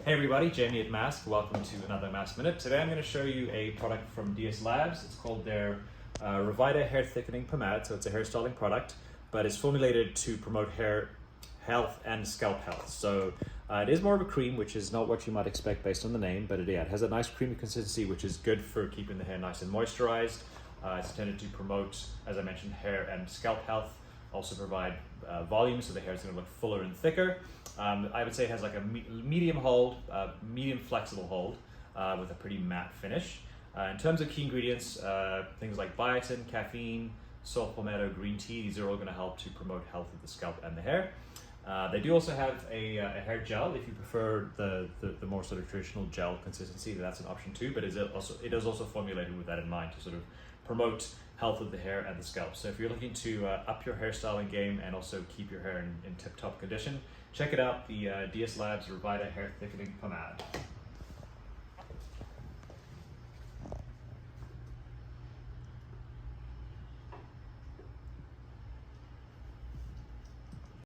Hey everybody, Jamie at MASC. Welcome to another MASC Minute. Today I'm going to show you a product from DS Labs. It's called their Revita Hair Thickening Pomade. So it's a hairstyling product, but it's formulated to promote hair health and scalp health. So it is more of a cream, which is not what you might expect based on the name, but it has a nice creamy consistency, which is good for keeping the hair nice and moisturized. It's intended to promote, as I mentioned, hair and scalp health. Also provide volume, so the hair is going to look fuller and thicker. I would say it has like a medium hold, medium flexible hold with a pretty matte finish. In terms of key ingredients, things like biotin, caffeine, salt palmetto, green tea, these are all going to help to promote health of the scalp and the hair. They do also have a hair gel if you prefer the more sort of traditional gel consistency. That's an option too, but it is also formulated with that in mind to sort of promote health of the hair and the scalp. So if you're looking to up your hairstyling game and also keep your hair in tip-top condition, check it out, the DS Labs Revita Hair Thickening Pomade.